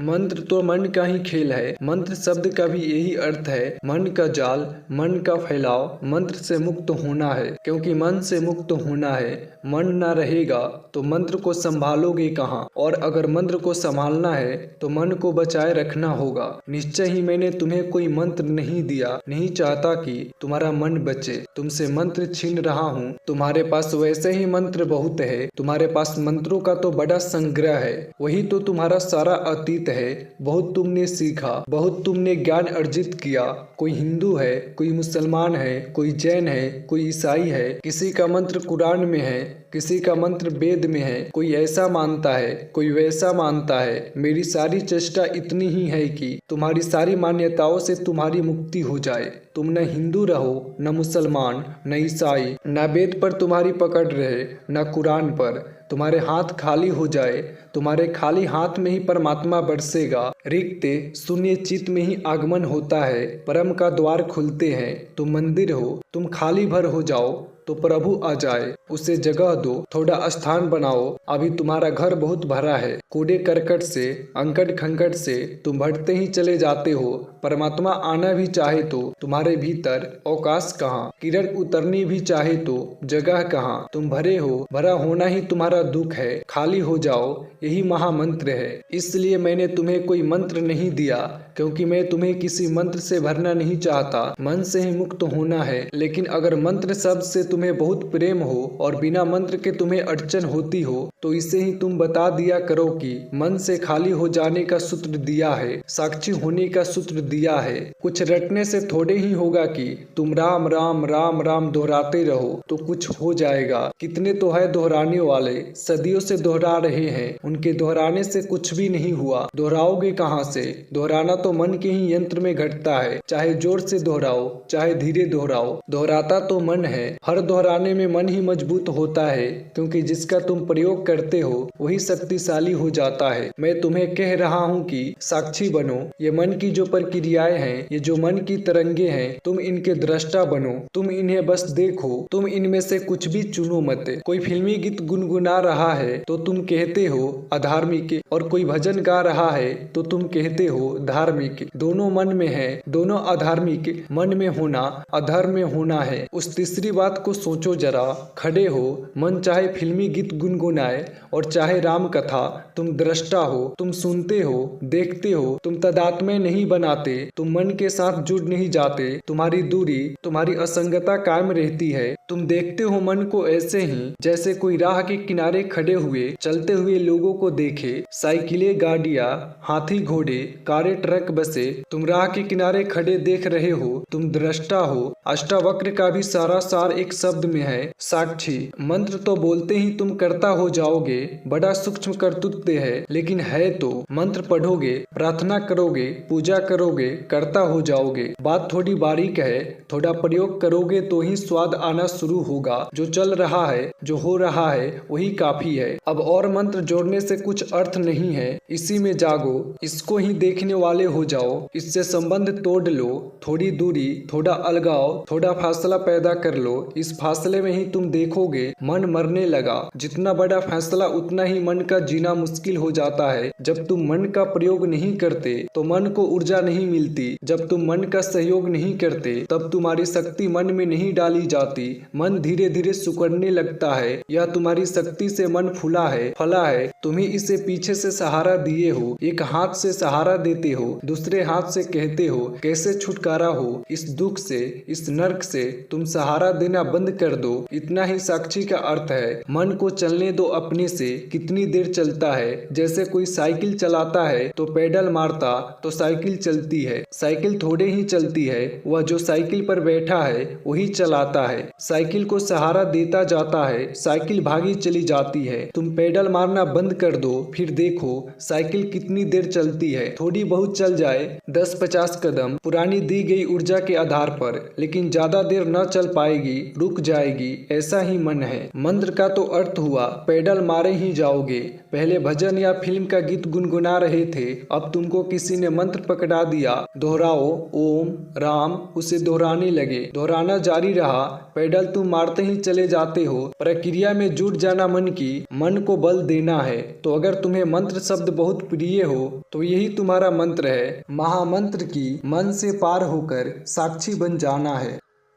मंत्र तो मन का ही खेल है। मंत्र शब्द का भी यही अर्थ है, मन का जाल, मन का फैलाव। मंत्र से मुक्त होना है, क्योंकि मन से मुक्त होना है। मन ना रहेगा तो मंत्र को संभालोगे कहाँ, और अगर मंत्र को संभालना है तो मन को बचाए रखना होगा। निश्चय ही मैंने तुम्हें कोई मंत्र नहीं दिया, नहीं चाहता कि तुम्हारा मन बचे। तुमसे मंत्र छीन रहा हूँ। तुम्हारे पास वैसे ही मंत्र बहुत है। तुम्हारे पास मंत्रों का तो बड़ा संग्रह है, वही तो तुम्हारा सारा अतीत है। बहुत तुमने सीखा, बहुत तुमने ज्ञान अर्जित किया। कोई हिंदू है, कोई मुसलमान है, कोई जैन है, कोई ईसाई है। किसी का मंत्र कुरान में है, किसी का मंत्र वेद में है। कोई ऐसा मानता है, कोई वैसा मानता है। मेरी सारी चेष्टा इतनी ही है कि तुम्हारी सारी मान्यताओं से तुम्हारी मुक्ति हो जाए। तुम न हिंदू रहो, न मुसलमान, न ईसाई, न वेद पर तुम्हारी पकड़ रहे, न कुरान पर। तुम्हारे हाथ खाली हो जाए। तुम्हारे खाली हाथ में ही परमात्मा बरसेगा। रिक्त शून्य चित्त में ही आगमन होता है, परम का द्वार खुलते हैं। तुम मंदिर हो, तुम खाली भर हो जाओ तो प्रभु आ जाए। उसे जगह दो, थोड़ा स्थान बनाओ। अभी तुम्हारा घर बहुत भरा है। कूड़े करकट से, अंकड़ खंकट से तुम बढ़ते ही चले जाते हो। परमात्मा आना भी चाहे तो तुम्हारे भीतर अवकाश कहाँ, किरण उतरनी भी चाहे तो जगह कहाँ। तुम भरे हो, भरा होना ही तुम्हारा दुख है। खाली हो जाओ, यही महामंत्र है। इसलिए मैंने तुम्हें कोई मंत्र नहीं दिया, क्योंकि मैं तुम्हें किसी मंत्र से भरना नहीं चाहता। मन से ही मुक्त होना है। लेकिन अगर मंत्र शब्द से तुम्हें बहुत प्रेम हो और बिना मंत्र के तुम्हें अड़चन होती हो, तो इसे ही तुम बता दिया करो कि मन से खाली हो जाने का सूत्र दिया है, साक्षी होने का सूत्र दिया है। कुछ रटने से थोड़े ही होगा कि तुम राम राम राम राम दोहराते रहो तो कुछ हो जाएगा। कितने तो है दोहराने वाले, सदियों से दोहरा रहे हैं, उनके दोहराने से कुछ भी नहीं हुआ। दोहराओगे कहाँ से? दोहराना तो मन के ही यंत्र में घटता है। चाहे जोर से दोहराओ, चाहे धीरे दोहराओ, दोहराता तो मन है। हर दोहराने में मन ही मजबूत होता है, क्योंकि जिसका तुम प्रयोग करते हो वही शक्तिशाली हो जाता है। मैं तुम्हें कह रहा हूँ कि साक्षी बनो। ये मन की जो प्रक्रियाएं हैं, ये जो मन की तरंगे हैं, तुम इनके दृष्टा बनो। तुम इन्हें बस देखो। तुम इनमें से कुछ भी चुनो मत। कोई फिल्मी गीत गुनगुना रहा है तो तुम कहते हो अधार्मिक, और कोई भजन गा रहा है तो तुम कहते हो धार्मिक। दोनों मन में है, दोनों अधार्मिक। मन में होना, अधर्म में होना है। उस तीसरी बात को सोचो जरा। खड़े हो, मन चाहे फिल्मी गीत गुनगुनाए और चाहे राम कथा। तुम दृष्टा हो, तुम सुनते हो, देखते हो। तुम तदात्म्य नहीं बनाते, तुम मन के साथ जुड़ नहीं जाते। तुम्हारी दूरी, तुम्हारी असंगता कायम रहती है। तुम देखते हो मन को ऐसे ही जैसे कोई राह के किनारे खड़े हुए चलते हुए लोगों को देखे। साइकिलें, गाड़ियां, हाथी, घोड़े, कारें, ट्रक, बसे। तुम राह के किनारे खड़े देख रहे हो। तुम दृष्टा हो। अष्टावक्र का भी सारा सार एक शब्द में है, साक्षी। मंत्र तो बोलते ही तुम करता हो जाओगे, बड़ा सूक्ष्म कर्तृत्व है, लेकिन है तो मंत्र पढ़ोगे, प्रार्थना करोगे, पूजा करोगे, करता हो जाओगे। बात थोड़ी बारीक है, थोड़ा प्रयोग करोगे तो ही स्वाद आना शुरू होगा। जो चल रहा है, जो हो रहा है, वही काफी है। अब और मंत्र जोड़ने से कुछ अर्थ नहीं है। इसी में जागो, इसको ही देखने वाले हो जाओ। इससे संबंध तोड़ लो। थोड़ी दूरी, थोड़ा अलगाव, थोड़ा फासला पैदा कर लो। इस फासले में ही तुम देखोगे मन मरने लगा। जितना बड़ा फैसला उतना ही मन का जीना मुश्किल हो जाता है। जब तुम मन का प्रयोग नहीं करते तो मन को ऊर्जा नहीं मिलती। जब तुम मन का सहयोग नहीं करते तब तुम्हारी शक्ति मन में नहीं डाली जाती। मन धीरे धीरे सुकड़ने लगता है। यह तुम्हारी शक्ति से मन फूला है, फला है। तुम्हें इसे पीछे से सहारा दिए हो, एक हाथ से सहारा देते हो, दूसरे हाथ से कहते हो कैसे छुटकारा हो इस दुख से, इस नर्क से। तुम सहारा देना बंद कर दो। इतना ही साक्षी का अर्थ है। मन को चलने दो अपने से। कितनी देर चलता है? जैसे कोई साइकिल चलाता है तो पेडल मारता तो साइकिल चलती है। साइकिल थोड़े ही चलती है, वह जो साइकिल पर बैठा है वही चलाता है। साइकिल को सहारा देता जाता है, साइकिल भागी चली जाती है। तुम पेडल मारना बंद कर दो, फिर देखो साइकिल कितनी देर चलती है। थोड़ी बहुत चल जाए, 10-50 कदम पुरानी दी गई ऊर्जा के आधार पर, लेकिन ज्यादा देर न चल पाएगी। रुक रुक जाएगी, ऐसा ही मन है। मंत्र का तो अर्थ हुआ पैडल मारे ही जाओगे। पहले भजन या फिल्म का गीत गुनगुना रहे थे, अब तुमको किसी ने मंत्र पकड़ा दिया, दोहराओ ओम राम, उसे दोहराने लगे। दोहराना जारी रहा, पैडल तुम मारते ही चले जाते हो। प्रक्रिया में जुट जाना मन को बल देना है। तो अगर तुम्हें मंत्र शब्द बहुत प्रिय हो तो यही तुम्हारा मंत्र है। महामंत्र की मन से पार होकर साक्षी बन जाना है।